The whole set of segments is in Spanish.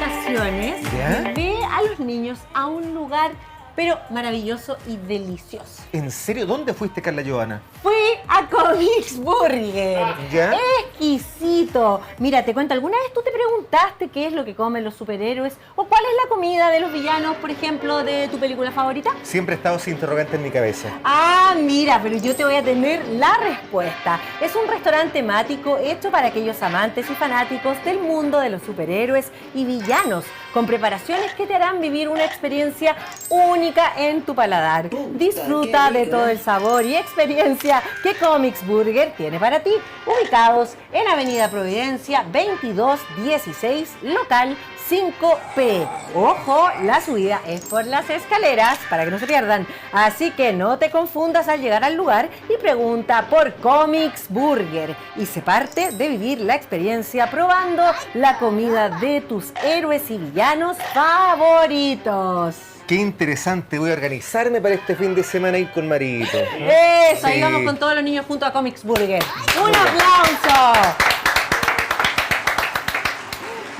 vacaciones, ¿Ya? llevé a los niños a un lugar, pero maravilloso y delicioso. ¿En serio? ¿Dónde fuiste, Carla Joana? Fui a Comics Burger. ¿Ya? Exquisito. Mira, te cuento, ¿alguna vez tú te preguntaste qué es lo que comen los superhéroes? ¿O cuál es la comida de los villanos, por ejemplo, de tu película favorita? Siempre he estado ese interrogante en mi cabeza. Ah, mira, pero yo te voy a tener la respuesta. Es un restaurante temático hecho para aquellos amantes y fanáticos del mundo de los superhéroes y villanos, con preparaciones que te harán vivir una experiencia única en tu paladar. Disfruta de todo el sabor y experiencia que Comics Burger tiene para ti, ubicados en Avenida Providencia 2216, local 5P. Ojo, la subida es por las escaleras para que no se pierdan. Así que no te confundas al llegar al lugar y pregunta por Comics Burger. Y se parte de vivir la experiencia probando la comida de tus héroes y villanos favoritos. Qué interesante, voy a organizarme para este fin de semana ir con Marito. Eso, ahí Sí. vamos con todos los niños junto a Comics Burger. ¡Un aplauso!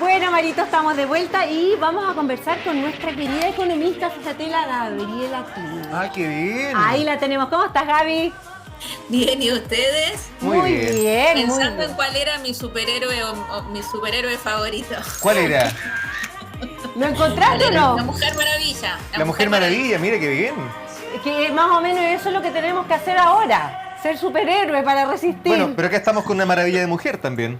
Bueno, Marito, estamos de vuelta y vamos a conversar con nuestra querida economista, fíjate, la Gabriela Clima. ¡Ah, qué bien! Ahí la tenemos. ¿Cómo estás, Gaby? Bien, ¿y ustedes? Muy bien. Pensando muy en cuál era mi superhéroe o mi superhéroe favorito. ¿Cuál era? ¿Lo encontraste o La no? Mujer Maravilla. La Mujer Maravilla, mira qué bien. Que más o menos eso es lo que tenemos que hacer ahora. Ser superhéroe para resistir. Bueno, pero acá estamos con una maravilla de mujer también.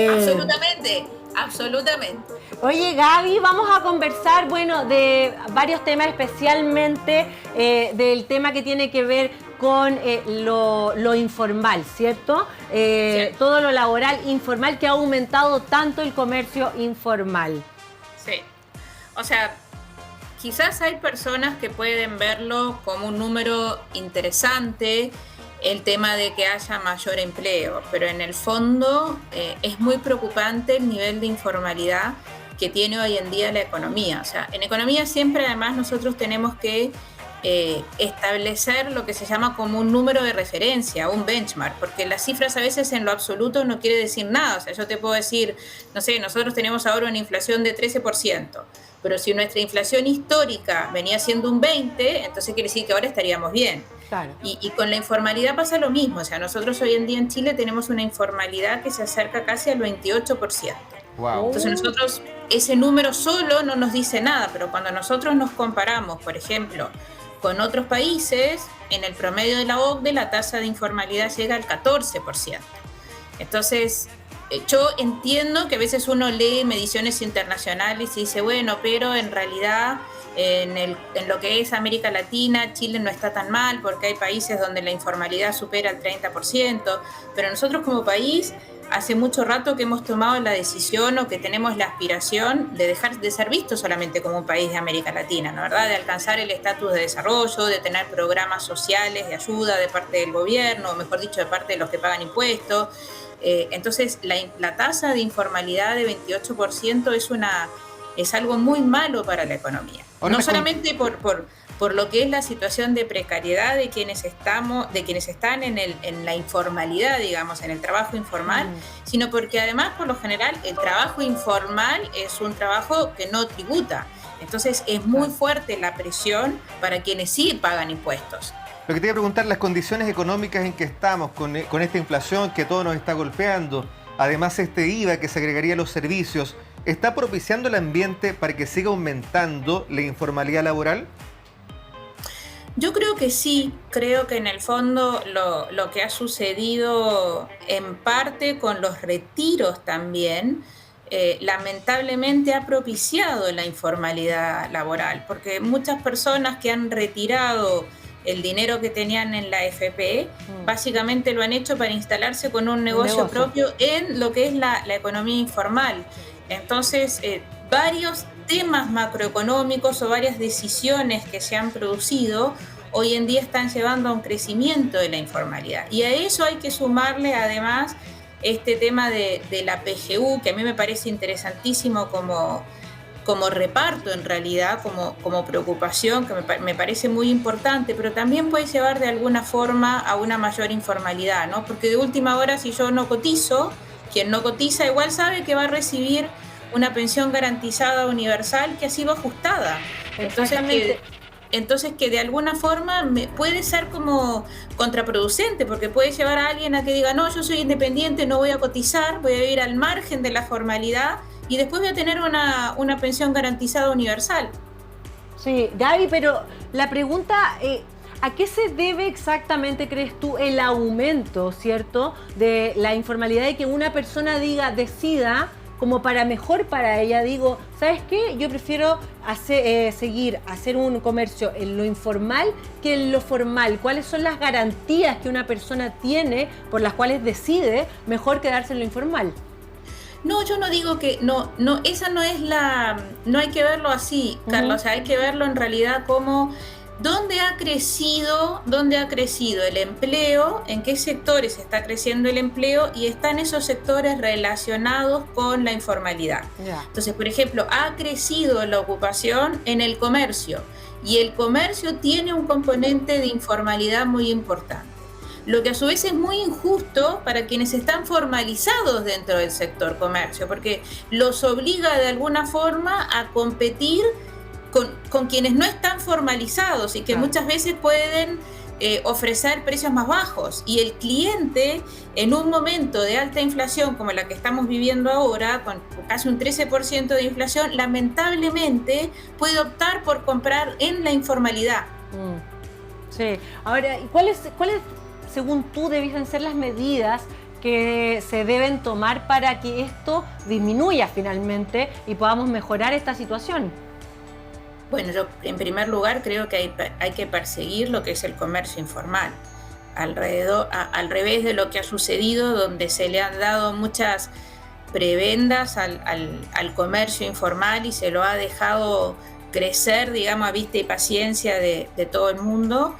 Absolutamente, absolutamente. Oye, Gaby, vamos a conversar, bueno, de varios temas, especialmente del tema que tiene que ver con lo informal, ¿cierto? Sí. Todo lo laboral informal que ha aumentado tanto el comercio informal. Sí. O sea, quizás hay personas que pueden verlo como un número interesante, el tema de que haya mayor empleo, pero en el fondo es muy preocupante el nivel de informalidad que tiene hoy en día la economía. O sea, en economía siempre además nosotros tenemos que establecer lo que se llama como un número de referencia, un benchmark, porque las cifras a veces en lo absoluto no quiere decir nada. O sea, yo te puedo decir, no sé, nosotros tenemos ahora una inflación de 13%, pero si nuestra inflación histórica venía siendo un 20%, entonces quiere decir que ahora estaríamos bien. Claro. Y con la informalidad pasa lo mismo. O sea, nosotros hoy en día en Chile tenemos una informalidad que se acerca casi al 28%. Wow. Entonces nosotros, ese número solo no nos dice nada, pero cuando nosotros nos comparamos, por ejemplo, con otros países, en el promedio de la OCDE la tasa de informalidad llega al 14%. Entonces, yo entiendo que a veces uno lee mediciones internacionales y dice, bueno, pero en realidad en lo que es América Latina, Chile no está tan mal porque hay países donde la informalidad supera el 30%, pero nosotros como país hace mucho rato que hemos tomado la decisión o que tenemos la aspiración de dejar de ser vistos solamente como un país de América Latina, ¿no? ¿Verdad? De alcanzar el estatus de desarrollo, de tener programas sociales de ayuda de parte del gobierno, o mejor dicho, de parte de los que pagan impuestos. Entonces, la tasa de informalidad de 28% es algo muy malo para la economía. Ahora No solamente por lo que es la situación de precariedad de quienes están en la informalidad, digamos, en el trabajo informal, sino porque además, por lo general, el trabajo informal es un trabajo que no tributa. Entonces es muy fuerte la presión para quienes sí pagan impuestos. Lo que te iba a preguntar, las condiciones económicas en que estamos, con esta inflación que todo nos está golpeando, además este IVA que se agregaría a los servicios, ¿está propiciando el ambiente para que siga aumentando la informalidad laboral? Yo creo que sí, creo que en el fondo lo que ha sucedido en parte con los retiros también, lamentablemente ha propiciado la informalidad laboral, porque muchas personas que han retirado el dinero que tenían en la AFP, básicamente lo han hecho para instalarse con un negocio propio en lo que es la economía informal. Entonces, varios temas macroeconómicos o varias decisiones que se han producido hoy en día están llevando a un crecimiento de la informalidad. Y a eso hay que sumarle además este tema de la PGU, que a mí me parece interesantísimo como reparto en realidad, como preocupación, que me parece muy importante, pero también puede llevar de alguna forma a una mayor informalidad, ¿no? Porque de última hora, si yo no cotizo, quien no cotiza igual sabe que va a recibir una pensión garantizada universal que ha sido ajustada. Entonces que de alguna forma puede ser como contraproducente, porque puede llevar a alguien a que diga, no, yo soy independiente, no voy a cotizar, voy a vivir al margen de la formalidad y después voy a tener una pensión garantizada universal. Sí, Gaby, pero la pregunta, ¿a qué se debe exactamente, crees tú, el aumento, cierto, de la informalidad y que una persona decida como para mejor para ella, digo, ¿sabes qué? Yo prefiero hacer un comercio en lo informal que en lo formal. ¿Cuáles son las garantías que una persona tiene por las cuales decide mejor quedarse en lo informal? No, yo no digo que, esa no es no hay que verlo así, Carlos, o sea, hay que verlo en realidad como dónde ha crecido el empleo, en qué sectores está creciendo el empleo y están esos sectores relacionados con la informalidad. Yeah. Entonces, por ejemplo, ha crecido la ocupación en el comercio y el comercio tiene un componente de informalidad muy importante. Lo que a su vez es muy injusto para quienes están formalizados dentro del sector comercio, porque los obliga de alguna forma a competir con quienes no están formalizados y que muchas veces pueden ofrecer precios más bajos. Y el cliente, en un momento de alta inflación como la que estamos viviendo ahora, con casi un 13% de inflación, lamentablemente puede optar por comprar en la informalidad. Sí. Ahora, ¿cuáles según tú debiesen ser las medidas que se deben tomar para que esto disminuya finalmente y podamos mejorar esta situación? Bueno, yo en primer lugar creo que hay que perseguir lo que es el comercio informal, al revés de lo que ha sucedido, donde se le han dado muchas prebendas al comercio informal y se lo ha dejado crecer, digamos, a vista y paciencia de todo el mundo.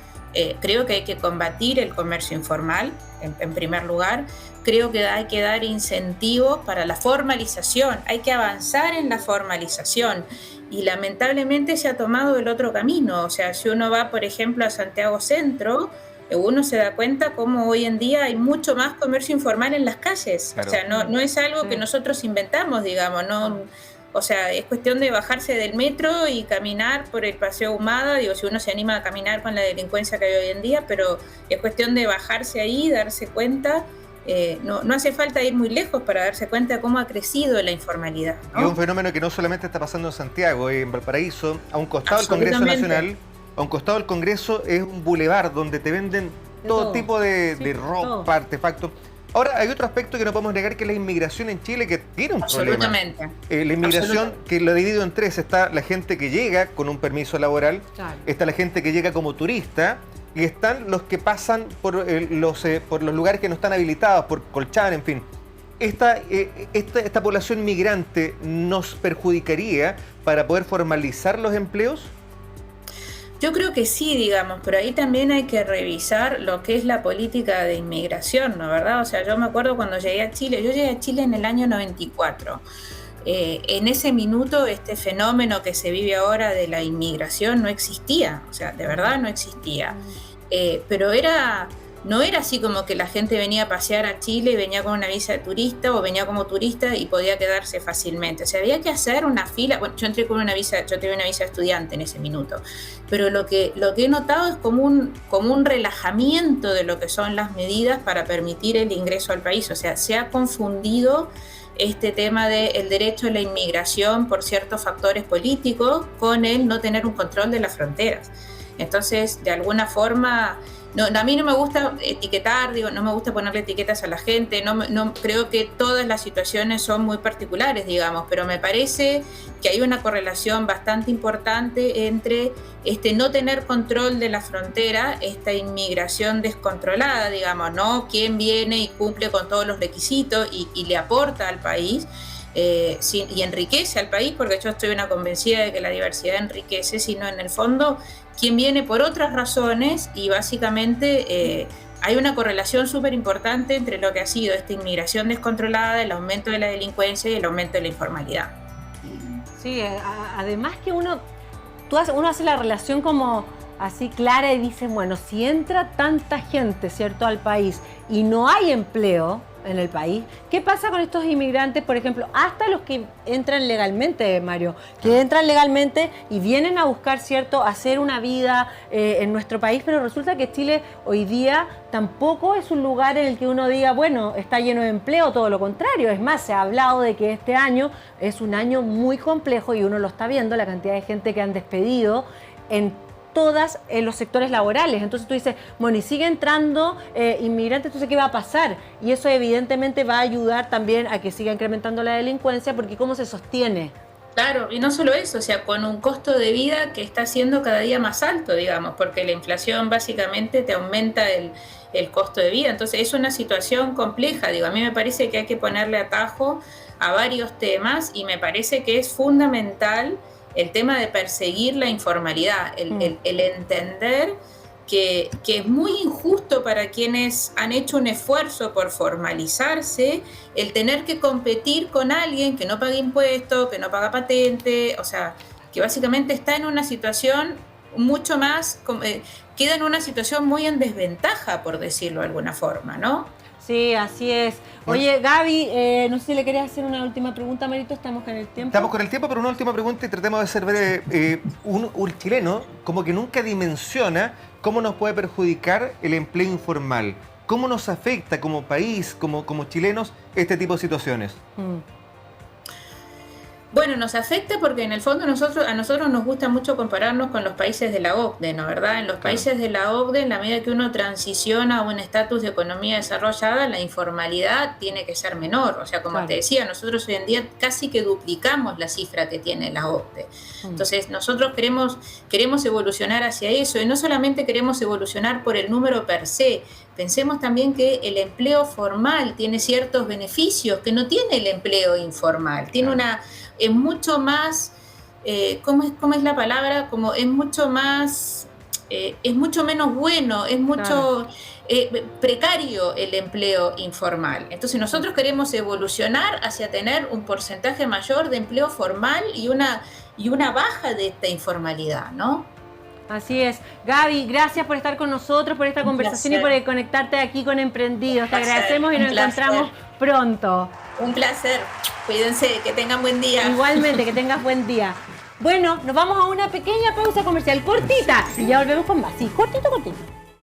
Creo que hay que combatir el comercio informal, en primer lugar. Creo que hay que dar incentivos para la formalización, hay que avanzar en la formalización. Y lamentablemente se ha tomado el otro camino. O sea, si uno va, por ejemplo, a Santiago Centro, uno se da cuenta cómo hoy en día hay mucho más comercio informal en las calles. Claro. O sea, no es algo que nosotros inventamos, digamos, no. O sea, es cuestión de bajarse del metro y caminar por el Paseo Ahumada, digo, si uno se anima a caminar con la delincuencia que hay hoy en día, pero es cuestión de bajarse ahí, darse cuenta. No hace falta ir muy lejos para darse cuenta de cómo ha crecido la informalidad, ¿no? Es un fenómeno que no solamente está pasando en Santiago, en Valparaíso, a un costado del Congreso Nacional, a un costado del Congreso es un bulevar donde te venden todo tipo de ropa, artefactos. Ahora, hay otro aspecto que no podemos negar, que es la inmigración en Chile, que tiene un problema. La inmigración, que lo divido en tres, está la gente que llega con un permiso laboral, está la gente que llega como turista, y están los que pasan por los lugares que no están habilitados, por Colchán, en fin. ¿Esta población migrante nos perjudicaría para poder formalizar los empleos? Yo creo que sí, digamos, pero ahí también hay que revisar lo que es la política de inmigración, ¿no? ¿Verdad? O sea, yo me acuerdo cuando llegué a Chile, yo llegué a Chile en el año 94. En ese minuto este fenómeno que se vive ahora de la inmigración no existía, o sea, de verdad no existía. Pero no era así como que la gente venía a pasear a Chile y venía con una visa de turista o venía como turista y podía quedarse fácilmente. O sea, había que hacer una fila. Bueno, yo entré con una visa, yo tenía una visa de estudiante en ese minuto. Pero lo que he notado es como un relajamiento de lo que son las medidas para permitir el ingreso al país. O sea, se ha confundido este tema del derecho a la inmigración por ciertos factores políticos con el no tener un control de las fronteras. Entonces, de alguna forma, a mí no me gusta etiquetar, no me gusta ponerle etiquetas a la gente, no creo que todas las situaciones son muy particulares, digamos, pero me parece que hay una correlación bastante importante entre no tener control de la frontera, esta inmigración descontrolada, digamos, ¿no? Quién viene y cumple con todos los requisitos y le aporta al país. Y enriquece al país, porque yo estoy una convencida de que la diversidad enriquece, sino en el fondo quien viene por otras razones, y básicamente hay una correlación súper importante entre lo que ha sido esta inmigración descontrolada, el aumento de la delincuencia y el aumento de la informalidad. Sí, además que uno hace la relación como así clara y dice, bueno, si entra tanta gente, ¿cierto?, al país y no hay empleo, en el país. ¿Qué pasa con estos inmigrantes, por ejemplo, hasta los que entran legalmente, Mario, que entran legalmente y vienen a buscar, ¿cierto?, hacer una vida en nuestro país, pero resulta que Chile hoy día tampoco es un lugar en el que uno diga, bueno, está lleno de empleo, todo lo contrario. Es más, se ha hablado de que este año es un año muy complejo y uno lo está viendo, la cantidad de gente que han despedido en todos los sectores laborales. Entonces tú dices, bueno, y sigue entrando inmigrantes, entonces ¿qué va a pasar? Y eso evidentemente va a ayudar también a que siga incrementando la delincuencia, porque ¿cómo se sostiene? Claro, y no solo eso, o sea, con un costo de vida que está siendo cada día más alto, digamos, porque la inflación básicamente te aumenta el costo de vida. Entonces es una situación compleja, digo, a mí me parece que hay que ponerle atajo a varios temas y me parece que es fundamental el tema de perseguir la informalidad, el entender que es muy injusto para quienes han hecho un esfuerzo por formalizarse el tener que competir con alguien que no paga impuestos, que no paga patente, o sea, que básicamente está en una situación mucho más, queda en una situación muy en desventaja, por decirlo de alguna forma, ¿no? Sí, así es. Oye, Gaby, no sé si le querías hacer una última pregunta, Marito, estamos con el tiempo. Estamos con el tiempo, pero una última pregunta y tratemos de ser breve. Un chileno como que nunca dimensiona cómo nos puede perjudicar el empleo informal. ¿Cómo nos afecta como país, como chilenos, este tipo de situaciones? Bueno, nos afecta porque en el fondo a nosotros nos gusta mucho compararnos con los países de la OCDE, ¿no? ¿Verdad? En los países de la OCDE, en la medida que uno transiciona a un estatus de economía desarrollada, la informalidad tiene que ser menor. O sea, como te decía, nosotros hoy en día casi que duplicamos la cifra que tiene la OCDE. Entonces, nosotros queremos evolucionar hacia eso, y no solamente queremos evolucionar por el número per se. Pensemos también que el empleo formal tiene ciertos beneficios que no tiene el empleo informal. Tiene es mucho más, ¿cómo es la palabra? Como es mucho más, es mucho menos bueno, es mucho precario el empleo informal. Entonces nosotros queremos evolucionar hacia tener un porcentaje mayor de empleo formal y una baja de esta informalidad, ¿no? Así es. Gaby, gracias por estar con nosotros, por esta conversación y por conectarte aquí con Emprendidos. Te agradecemos y nos encontramos pronto. Un placer. Cuídense, que tengan buen día. Igualmente, que tengas buen día. Bueno, nos vamos a una pequeña pausa comercial cortita y ya volvemos con más. Sí, cortito.